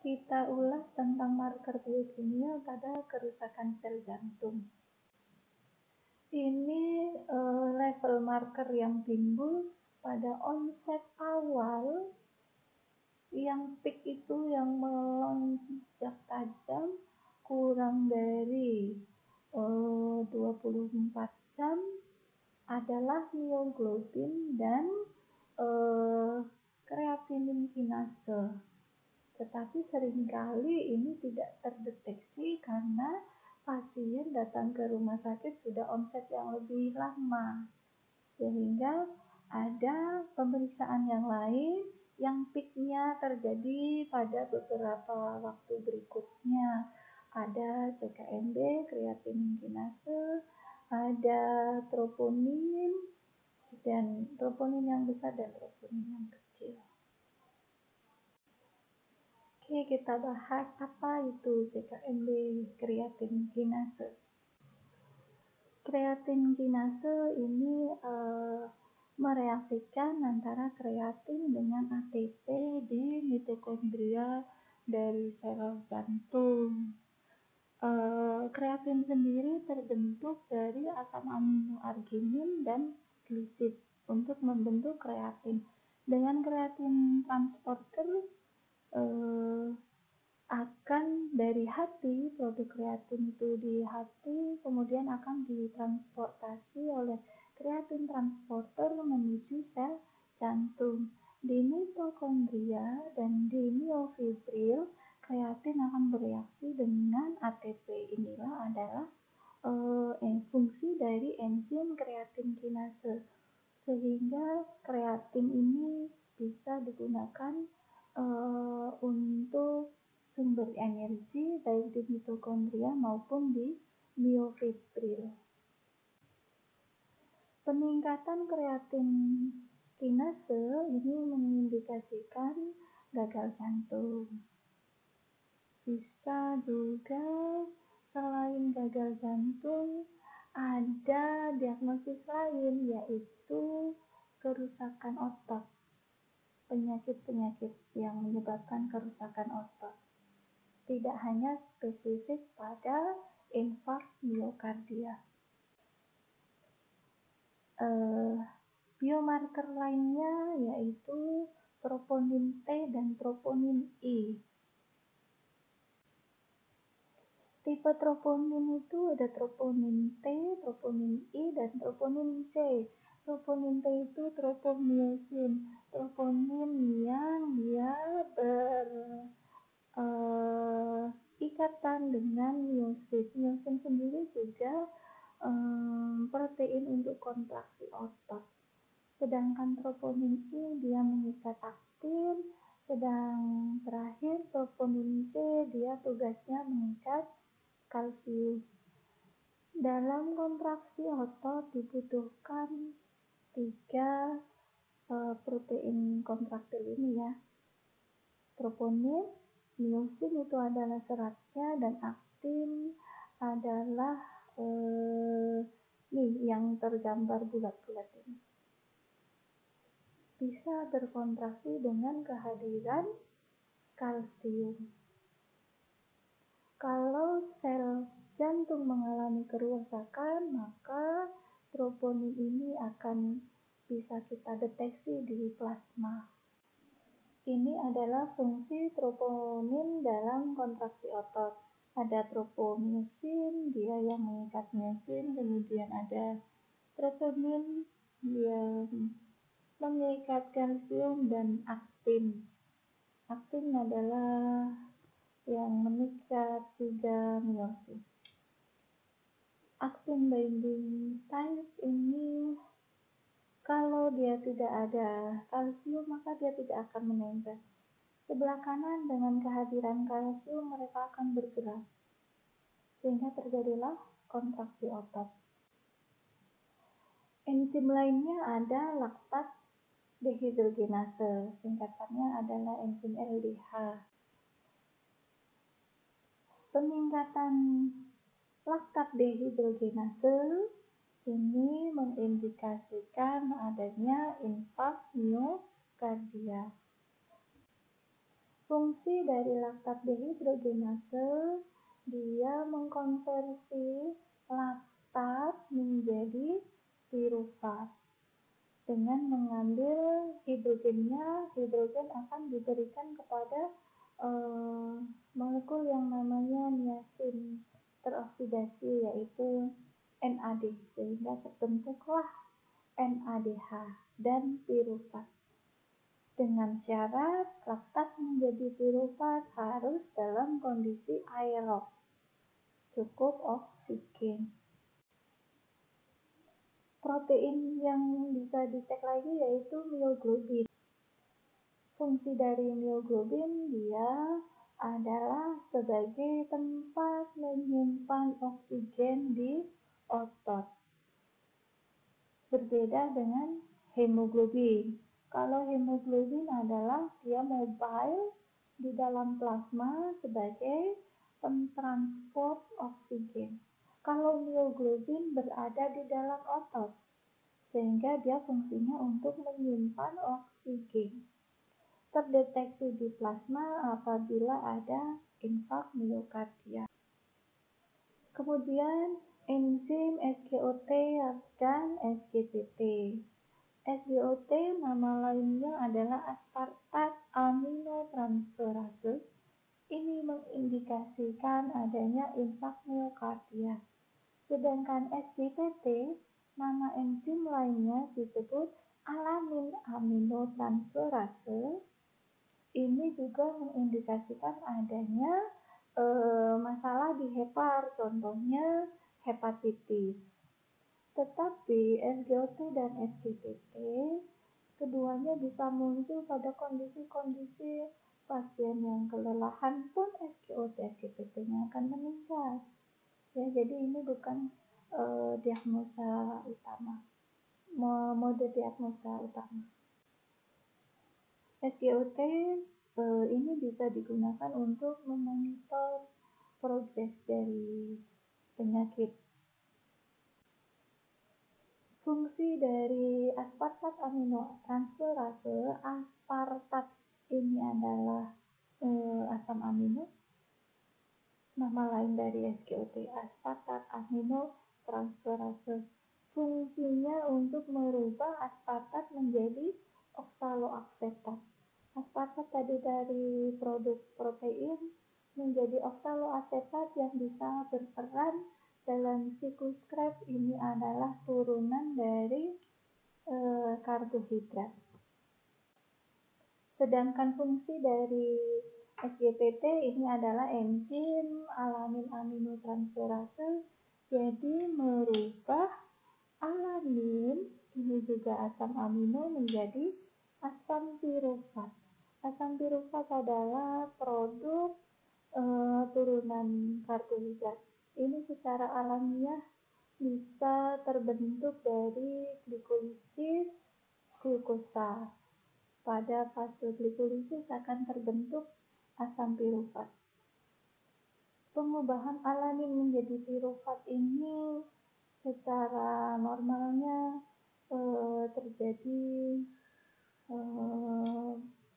Kita ulas tentang marker biokimia pada kerusakan sel jantung. Ini level marker yang timbul pada onset awal, yang peak itu yang melonjak tajam kurang dari 24 jam adalah mioglobin dan kreatinin kinase. Tetapi seringkali ini tidak terdeteksi karena pasien datang ke rumah sakit sudah onset yang lebih lama, sehingga ada pemeriksaan yang lain yang peaknya terjadi pada beberapa waktu berikutnya. Ada CKMB, kreatinin kinase, ada troponin, dan troponin yang besar dan troponin yang kecil. Oke, kita bahas apa itu CKMB, kreatinin kinase. Kreatinin kinase ini mereaksikan antara kreatin dengan ATP di mitokondria dari sel jantung. Kreatin sendiri terbentuk dari asam amino arginin dan glisid untuk membentuk kreatin. Dengan kreatin transporter akan dari hati, produk kreatin itu di hati kemudian akan ditransportasi oleh kreatin transporter menuju sel jantung. Di mitokondria dan di miofibril, kreatin akan bereaksi dengan ATP. Inilah adalah fungsi dari enzim kreatin kinase, sehingga kreatin ini bisa digunakan untuk sumber energi baik di mitokondria maupun di miofibril. Peningkatan kreatin kinase ini mengindikasikan gagal jantung. Bisa juga selain gagal jantung ada diagnosis lain, yaitu kerusakan otot. Penyakit-penyakit yang menyebabkan kerusakan otot tidak hanya spesifik pada infark miokardia. Biomarker lainnya yaitu troponin T dan troponin I. Tipe troponin itu ada troponin T, troponin I, dan troponin C. Troponin T itu tropomyosin, troponin yang dia berikatan dengan myosin. Myosin sendiri juga protein untuk kontraksi otot. Sedangkan troponin I dia mengikat aktin, sedang terakhir troponin C dia tugasnya mengikat kalsium. Dalam kontraksi otot dibutuhkan 3 protein kontraktil ini ya. Troponin, myosin itu adalah seratnya, dan aktin adalah yang tergambar bulat-bulat ini. Bisa berkontraksi dengan kehadiran kalsium. Kalau sel jantung mengalami kerusakan, maka troponin ini akan bisa kita deteksi di plasma. Ini adalah fungsi troponin dalam kontraksi otot. Ada tropomyosin, dia yang mengikat myosin, kemudian ada troponin, dia mengikat kalsium, dan aktin. Aktin adalah yang mengikat juga myosin. Aktin binding site ini kalau dia tidak ada kalsium maka dia tidak akan menempel. Sebelah kanan dengan kehadiran kalsium mereka akan bergerak sehingga terjadilah kontraksi otot. Enzim lainnya ada laktat dehidrogenase, singkatannya adalah enzim LDH. Peningkatan laktat dehidrogenase ini mengindikasikan adanya infark miokardia. Fungsi dari laktat dehidrogenase, dia mengkonversi laktat menjadi pirufat. Dengan mengambil hidrogennya, hidrogen akan diberikan kepada molekul yang namanya niacin teroksidasi, yaitu NAD, sehingga terbentuklah NADH dan pirufat. Dengan syarat laktat menjadi pirufat harus dalam kondisi aerob, cukup oksigen. Protein yang bisa dicek lagi yaitu mioglobin. Fungsi dari mioglobin, dia adalah sebagai tempat menyimpan oksigen di otot. Berbeda dengan hemoglobin. Kalau hemoglobin adalah dia mobile di dalam plasma sebagai pentransport oksigen. Kalau mioglobin berada di dalam otot, sehingga dia fungsinya untuk menyimpan oksigen. Terdeteksi di plasma apabila ada infak miokardia. Kemudian enzim SGOT dan SGPT. SGOT nama lainnya adalah aspartat aminotransferase. Ini mengindikasikan adanya infak miokardia. Sedangkan SGPT, nama enzim lainnya disebut alamin aminotransferase. Ini juga mengindikasikan adanya masalah di hepar, contohnya hepatitis. Tetapi SGOT dan SGPT keduanya bisa muncul pada kondisi-kondisi pasien yang kelelahan pun SGOT SGPT-nya akan meningkat. Ya, jadi ini bukan diagnosa utama, mode diagnosa utama. SGOT ini bisa digunakan untuk memonitor progres dari penyakit. Fungsi dari aspartat aminotransferase, aspartat ini adalah asam amino. Nama lain dari SGOT, aspartat aminotransferase. Fungsinya untuk merubah aspartat menjadi oksaloaksetat. Aspartat tadi dari produk protein menjadi oksaloasetat yang bisa berperan dalam siklus Krebs. Ini adalah turunan dari karbohidrat. Sedangkan fungsi dari SGPT ini adalah enzim alamin aminotransferase, jadi merubah alamin, ini juga asam amino, menjadi asam pirufat. Asam pirufat adalah produk turunan karbohidrat. Ini secara alamiah bisa terbentuk dari glikolisis glukosa. Pada fase glikolisis akan terbentuk asam pirufat. Pengubahan alamin menjadi pirufat ini secara normalnya terjadi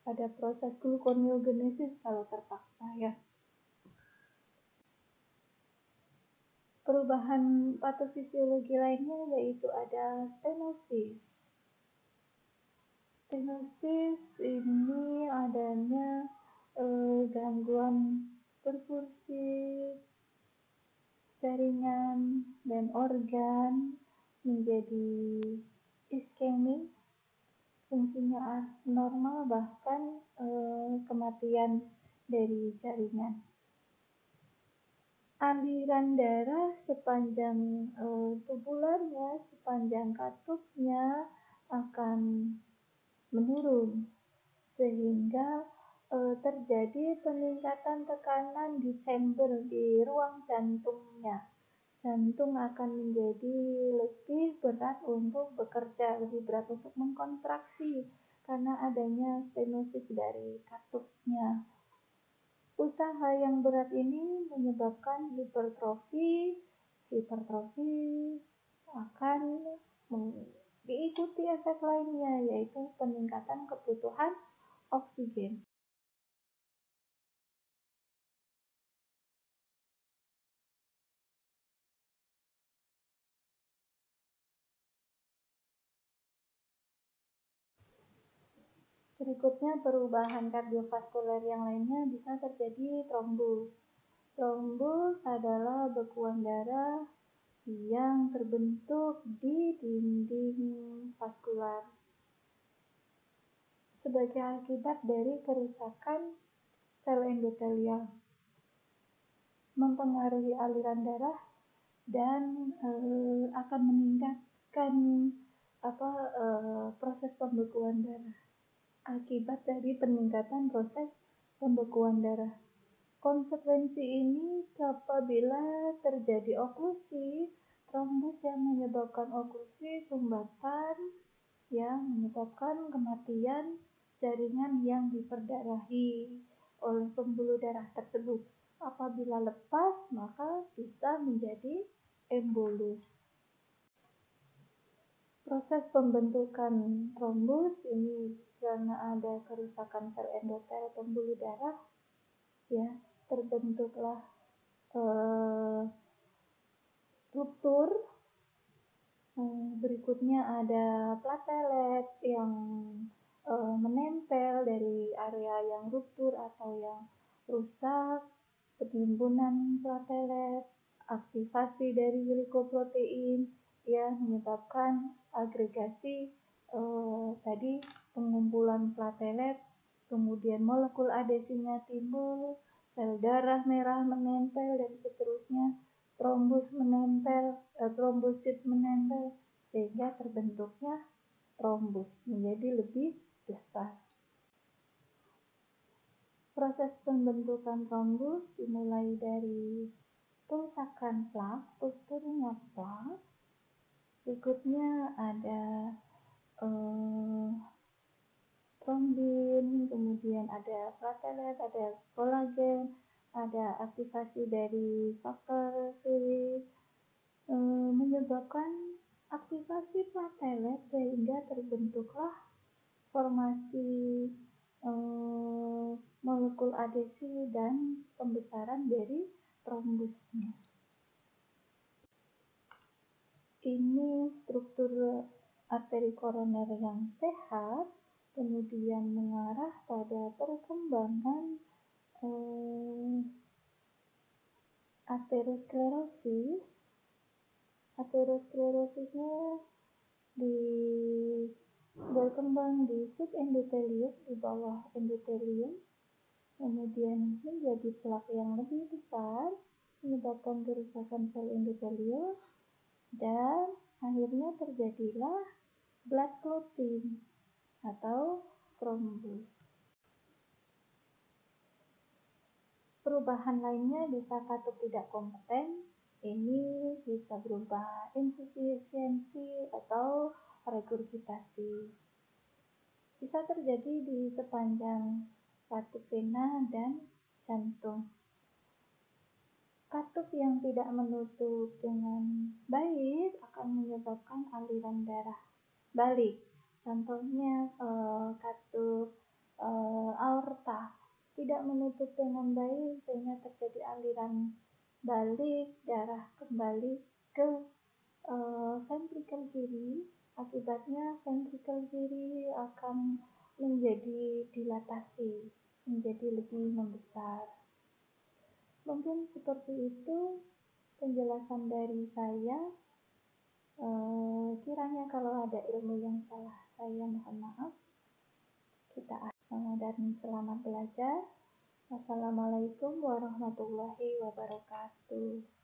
pada proses gluconeogenesis kalau terpaksa, ya. Perubahan patofisiologi lainnya yaitu ada stenosis. Stenosis ini adanya gangguan perfungsi jaringan dan organ menjadi iskemik, fungsinya normal, bahkan kematian dari jaringan. Aliran darah sepanjang tubularnya, sepanjang katupnya akan menurun, sehingga terjadi peningkatan tekanan di chamber, di ruang jantungnya. Jantung akan menjadi lebih berat untuk bekerja, lebih berat untuk mengkontraksi karena adanya stenosis dari katupnya. Usaha yang berat ini menyebabkan hipertrofi akan diikuti efek lainnya, yaitu peningkatan kebutuhan oksigen. Berikutnya perubahan kardiovaskuler yang lainnya bisa terjadi trombus. Trombus adalah bekuan darah yang terbentuk di dinding vaskular sebagai akibat dari kerusakan sel endotelial, mempengaruhi aliran darah dan akan meningkatkan proses pembekuan darah. Akibat dari peningkatan proses pembekuan darah. Konsekuensi ini apabila terjadi oklusi, trombus yang menyebabkan oklusi sumbatan yang menyebabkan kematian jaringan yang diperdarahi oleh pembuluh darah tersebut. Apabila lepas, maka bisa menjadi embolus. Proses pembentukan trombus ini karena ada kerusakan sel endotel pembuluh darah, ya, terbentuklah ruptur. Berikutnya ada platelet yang menempel dari area yang ruptur atau yang rusak, penimbunan platelet, aktivasi dari glikoprotein yang menyebabkan agregasi tadi pengumpulan platelet, kemudian molekul adesinya timbul, sel darah merah menempel dan seterusnya, trombosit menempel sehingga terbentuknya trombus menjadi lebih besar. Proses pembentukan trombus dimulai dari kerusakan plak, rupturnya plak. Berikutnya ada trombin, kemudian ada platelet, ada kolagen, ada aktivasi dari faktor V, menyebabkan aktivasi platelet sehingga terbentuklah formasi molekul adesi dan pembesaran dari trombusnya. Ini struktur arteri koroner yang sehat, kemudian mengarah pada perkembangan aterosklerosis. Aterosklerosisnya berkembang di subendotelium, di bawah endotelium, kemudian menjadi plak yang lebih besar, menyebabkan kerusakan sel endotelium, dan akhirnya terjadilah blood clotting atau trombus. Perubahan lainnya bisa katup tidak kompeten. Ini bisa berupa insufisiensi atau regurgitasi. Bisa terjadi di sepanjang katup vena dan jantung. Katup yang tidak menutup dengan baik akan menyebabkan aliran darah balik. Contohnya katup aorta tidak menutup dengan baik sehingga terjadi aliran balik darah kembali ke ventrikel kiri. Akibatnya ventrikel kiri akan menjadi dilatasi, menjadi lebih membesar. Mungkin seperti itu penjelasan dari saya. Kiranya kalau ada ilmu yang salah, saya mohon maaf. Dan selamat belajar. Wassalamualaikum warahmatullahi wabarakatuh.